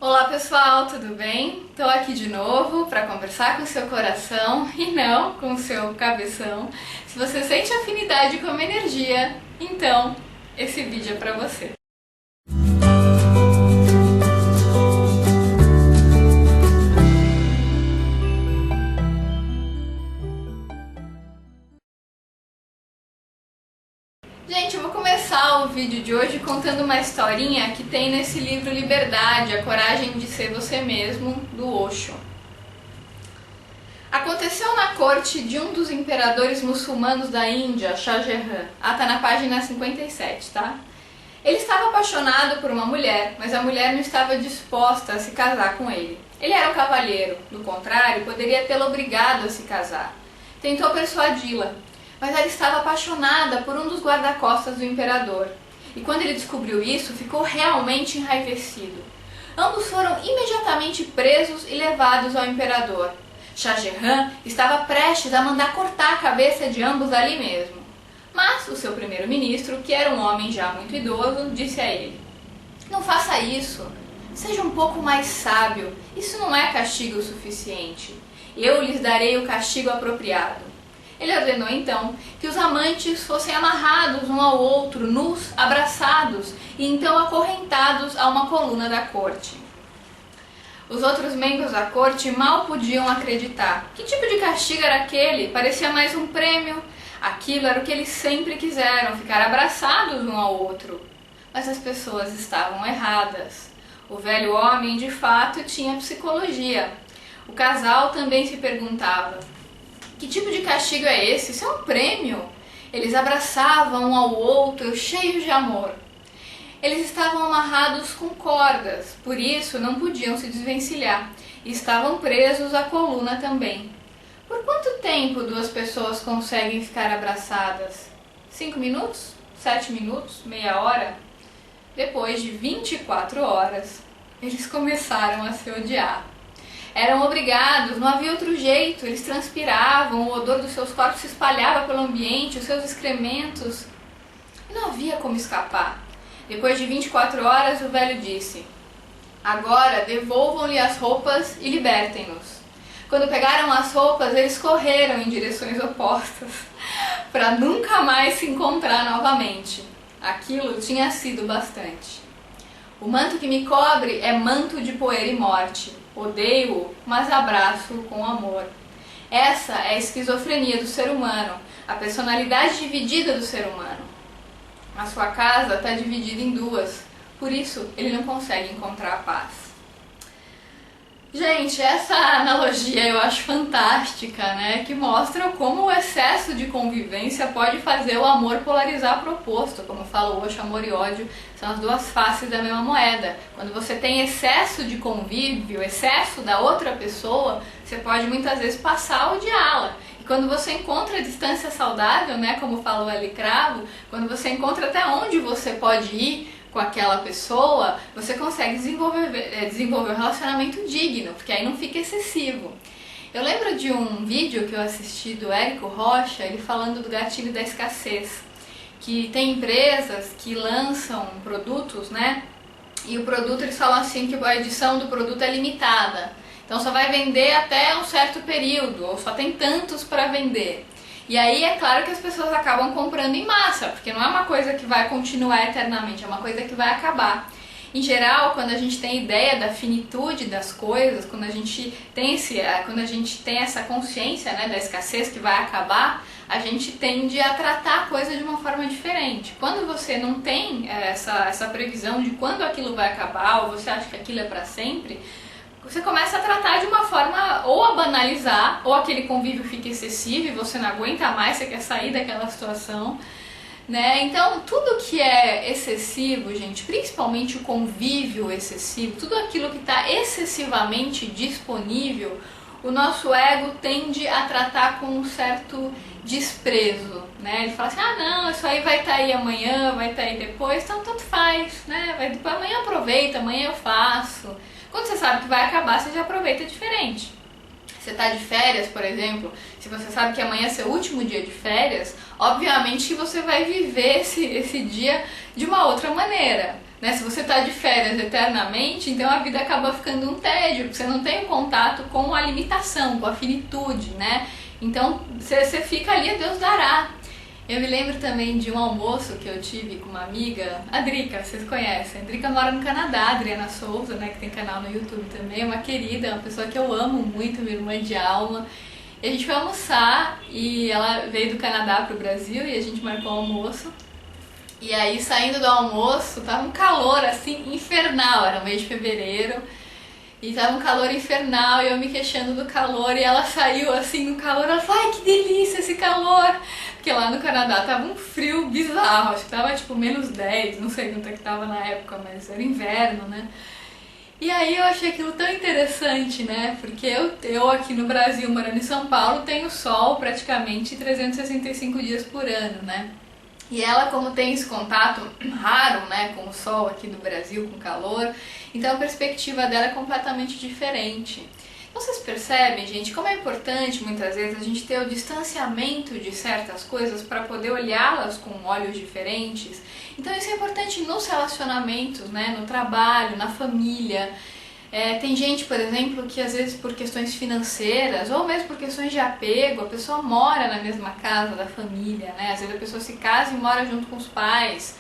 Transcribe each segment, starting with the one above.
Olá pessoal, tudo bem? Estou aqui de novo para conversar com o seu coração e não com o seu cabeção. Se você sente afinidade com a minha energia, então esse vídeo é para você. Gente, eu vou começar o vídeo de hoje contando uma historinha que tem nesse livro Liberdade, a coragem de ser você mesmo, do Osho. Aconteceu na corte de um dos imperadores muçulmanos da Índia, Shah Jahan. Tá na página 57, tá? Ele estava apaixonado por uma mulher, mas a mulher não estava disposta a se casar com ele. Ele era um cavalheiro, do contrário, poderia tê-la obrigado a se casar. Tentou persuadi-la, mas ela estava apaixonada por um dos guarda-costas do imperador. E quando ele descobriu isso, ficou realmente enraivecido. Ambos foram imediatamente presos e levados ao imperador. Shah Jahan estava prestes a mandar cortar a cabeça de ambos ali mesmo. Mas o seu primeiro-ministro, que era um homem já muito idoso, disse a ele: "Não faça isso. Seja um pouco mais sábio. Isso não é castigo o suficiente. Eu lhes darei o castigo apropriado." Ele ordenou então que os amantes fossem amarrados um ao outro, nus, abraçados e então acorrentados a uma coluna da corte. Os outros membros da corte mal podiam acreditar. Que tipo de castigo era aquele? Parecia mais um prêmio. Aquilo era o que eles sempre quiseram, ficar abraçados um ao outro. Mas as pessoas estavam erradas. O velho homem, de fato, tinha psicologia. O casal também se perguntava: que tipo de castigo é esse? Isso é um prêmio? Eles abraçavam um ao outro, cheios de amor. Eles estavam amarrados com cordas, por isso não podiam se desvencilhar. E estavam presos à coluna também. Por quanto tempo duas pessoas conseguem ficar abraçadas? 5 minutos? 7 minutos? Meia hora? Depois de 24 horas, eles começaram a se odiar. Eram obrigados, não havia outro jeito, eles transpiravam, o odor dos seus corpos se espalhava pelo ambiente, os seus excrementos. E não havia como escapar. Depois de 24 horas, o velho disse: "Agora devolvam-lhe as roupas e libertem-nos." Quando pegaram as roupas, eles correram em direções opostas, para nunca mais se encontrar novamente. Aquilo tinha sido bastante. "O manto que me cobre é manto de poeira e morte. Odeio-o, mas abraço-o com amor." Essa é a esquizofrenia do ser humano, a personalidade dividida do ser humano. A sua casa está dividida em duas, por isso ele não consegue encontrar a paz. Gente, essa analogia eu acho fantástica, né? Que mostra como o excesso de convivência pode fazer o amor polarizar para o oposto. Como fala o Osho, amor e ódio são as duas faces da mesma moeda. Quando você tem excesso de convívio, excesso da outra pessoa, você pode muitas vezes passar a odiá-la. E quando você encontra a distância saudável, né? Como fala o Eli Cravo, quando você encontra até onde você pode ir com aquela pessoa, você consegue desenvolver um relacionamento digno, porque aí não fica excessivo. Eu lembro de um vídeo que eu assisti do Érico Rocha, ele falando do gatilho da escassez, que tem empresas que lançam produtos, né? E o produto, eles falam assim que a edição do produto é limitada. Então só vai vender até um certo período, ou só tem tantos para vender. E aí é claro que as pessoas acabam comprando em massa, porque não é uma coisa que vai continuar eternamente, é uma coisa que vai acabar. Em geral, quando a gente tem ideia da finitude das coisas, quando a gente tem essa consciência, né, da escassez que vai acabar, a gente tende a tratar a coisa de uma forma diferente. Quando você não tem essa previsão de quando aquilo vai acabar, ou você acha que aquilo é para sempre, você começa a tratar de uma forma ou a banalizar, ou aquele convívio fica excessivo e você não aguenta mais, você quer sair daquela situação, né? Então, tudo que é excessivo, gente, principalmente o convívio excessivo, tudo aquilo que está excessivamente disponível, o nosso ego tende a tratar com um certo desprezo, né? Ele fala assim: "Ah, não, isso aí vai estar aí amanhã, vai estar aí depois, então tanto faz, né? Amanhã aproveita, amanhã eu faço." Quando você sabe que vai acabar, você já aproveita diferente. Você está de férias, por exemplo, se você sabe que amanhã é seu último dia de férias, obviamente que você vai viver esse dia de uma outra maneira. né? Se você está de férias eternamente, então a vida acaba ficando um tédio, porque você não tem o contato com a limitação, com a finitude, né? Então você fica ali, a Deus dará. Eu me lembro também de um almoço que eu tive com uma amiga, a Drica, vocês conhecem. A Drica mora no Canadá, a Adriana Souza, né, que tem canal no YouTube também, é uma querida, uma pessoa que eu amo muito, minha irmã de alma. E a gente foi almoçar e ela veio do Canadá pro Brasil e a gente marcou o almoço. E aí, saindo do almoço, tava um calor assim infernal, era mês de fevereiro. E tava um calor infernal e eu me queixando do calor e ela saiu assim no calor, ela falou, ai que delícia esse calor! Porque lá no Canadá tava um frio bizarro, acho que tava tipo -10, não sei quanto é que tava na época, mas era inverno, né? E aí eu achei aquilo tão interessante, né? Porque eu aqui no Brasil, morando em São Paulo, tenho sol praticamente 365 dias por ano, né? E ela, como tem esse contato raro, né, com o sol aqui do Brasil, com calor, então a perspectiva dela é completamente diferente. Então vocês percebem, gente, como é importante muitas vezes a gente ter o distanciamento de certas coisas para poder olhá-las com olhos diferentes. Então isso é importante nos relacionamentos, né, no trabalho, na família. Tem gente, por exemplo, que às vezes por questões financeiras ou mesmo por questões de apego, a pessoa mora na mesma casa da família, né? Às vezes a pessoa se casa e mora junto com os pais.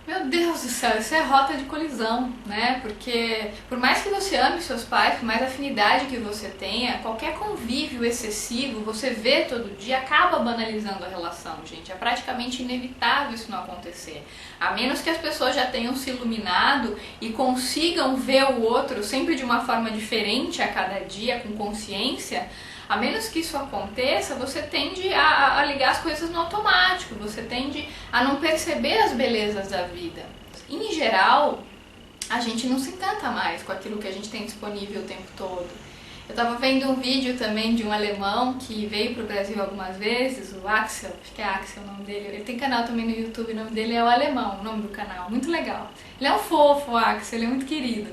Meu Deus do céu, isso é rota de colisão, né? Porque por mais que você ame seus pais, por mais afinidade que você tenha, qualquer convívio excessivo, você vê todo dia, acaba banalizando a relação, gente. É praticamente inevitável isso não acontecer. A menos que as pessoas já tenham se iluminado e consigam ver o outro sempre de uma forma diferente a cada dia, com consciência. A menos que isso aconteça, você tende a ligar as coisas no automático, você tende a não perceber as belezas da vida. Em geral, a gente não se encanta mais com aquilo que a gente tem disponível o tempo todo. Eu estava vendo um vídeo também de um alemão que veio para o Brasil algumas vezes, o Axel, acho que é Axel o nome dele. Ele tem canal também no YouTube, o nome dele é o Alemão, o nome do canal, muito legal. Ele é um fofo, o Axel, ele é muito querido.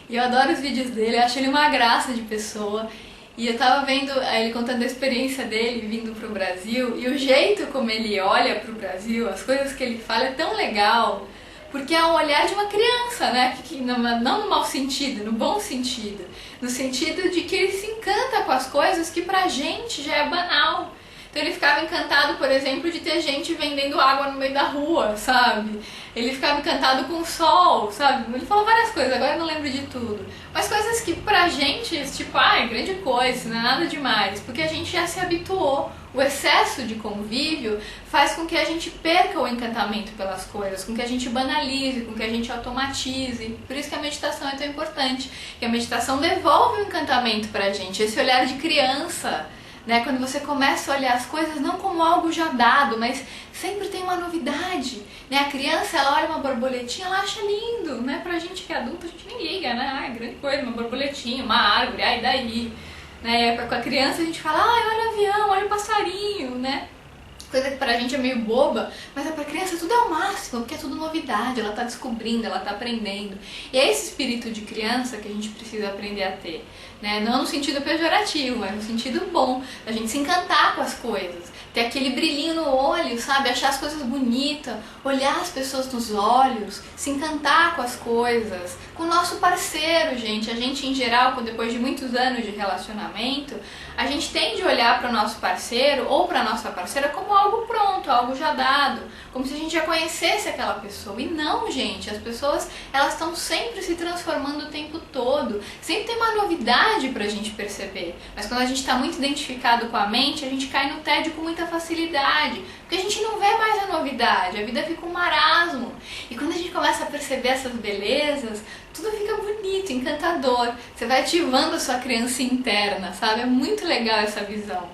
E eu adoro os vídeos dele, eu acho ele uma graça de pessoa. E eu tava vendo ele contando a experiência dele vindo pro Brasil e o jeito como ele olha pro Brasil, as coisas que ele fala é tão legal, porque é um olhar de uma criança, né? Não no mau sentido, no bom sentido. No sentido de que ele se encanta com as coisas que pra gente já é banal. Então ele ficava encantado, por exemplo, de ter gente vendendo água no meio da rua, sabe? Ele ficava encantado com o sol, sabe? Ele falou várias coisas, agora eu não lembro de tudo. Mas coisas que pra gente, tipo, é grande coisa, não é nada demais, porque a gente já se habituou. O excesso de convívio faz com que a gente perca o encantamento pelas coisas, com que a gente banalize, com que a gente automatize. Por isso que a meditação é tão importante, que a meditação devolve o encantamento pra gente, esse olhar de criança. Né? Quando você começa a olhar as coisas não como algo já dado, mas sempre tem uma novidade. Né? A criança, ela olha uma borboletinha, ela acha lindo. Né? Pra gente que é adulto, a gente nem liga, né? Ai, grande coisa, uma borboletinha, uma árvore, ai, daí. Né? Com a criança a gente fala, ai, olha o avião, olha o passarinho, né? Coisa que pra gente é meio boba, mas pra criança tudo é o máximo, porque é tudo novidade, ela tá descobrindo, ela tá aprendendo. E é esse espírito de criança que a gente precisa aprender a ter, né? Não no sentido pejorativo, mas no sentido bom, a gente se encantar com as coisas, ter aquele brilhinho no olho, sabe? Achar as coisas bonitas, olhar as pessoas nos olhos, se encantar com as coisas, com o nosso parceiro, gente. A gente, em geral, depois de muitos anos de relacionamento, a gente tende a olhar para o nosso parceiro ou para a nossa parceira como algo pronto, algo já dado, como se a gente já conhecesse aquela pessoa. E não, gente, as pessoas, elas estão sempre se transformando o tempo todo, sempre tem uma novidade pra gente perceber, mas quando a gente está muito identificado com a mente, a gente cai no tédio com muita facilidade, porque a gente não vê mais a novidade, a vida fica um marasmo. E quando a gente começa a perceber essas belezas, tudo fica bonito, encantador, você vai ativando a sua criança interna, sabe? É muito legal essa visão.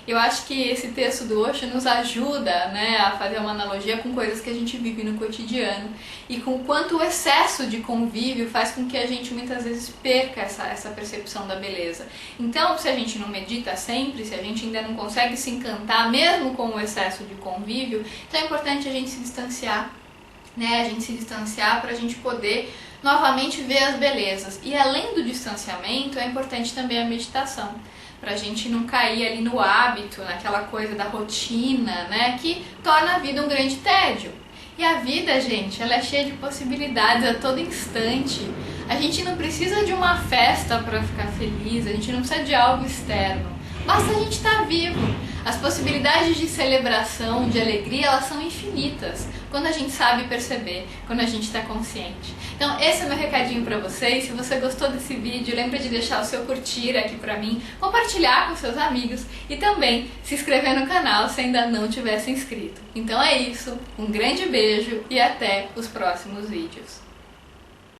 Eu acho que esse texto do Osho nos ajuda, né, a fazer uma analogia com coisas que a gente vive no cotidiano e com o quanto o excesso de convívio faz com que a gente muitas vezes perca essa percepção da beleza. Então, se a gente não medita sempre, se a gente ainda não consegue se encantar mesmo com o excesso de convívio, então é importante a gente se distanciar, né, a gente se distanciar para a gente poder novamente ver as belezas. E além do distanciamento, é importante também a meditação, pra gente não cair ali no hábito, naquela coisa da rotina, né, que torna a vida um grande tédio. E a vida, gente, ela é cheia de possibilidades a todo instante. A gente não precisa de uma festa para ficar feliz, a gente não precisa de algo externo. Basta a gente estar vivo. As possibilidades de celebração, de alegria, elas são infinitas quando a gente sabe perceber, quando a gente está consciente. Então esse é o meu recadinho para vocês. Se você gostou desse vídeo, lembra de deixar o seu curtir aqui para mim, compartilhar com seus amigos e também se inscrever no canal se ainda não tiver se inscrito. Então é isso, um grande beijo e até os próximos vídeos.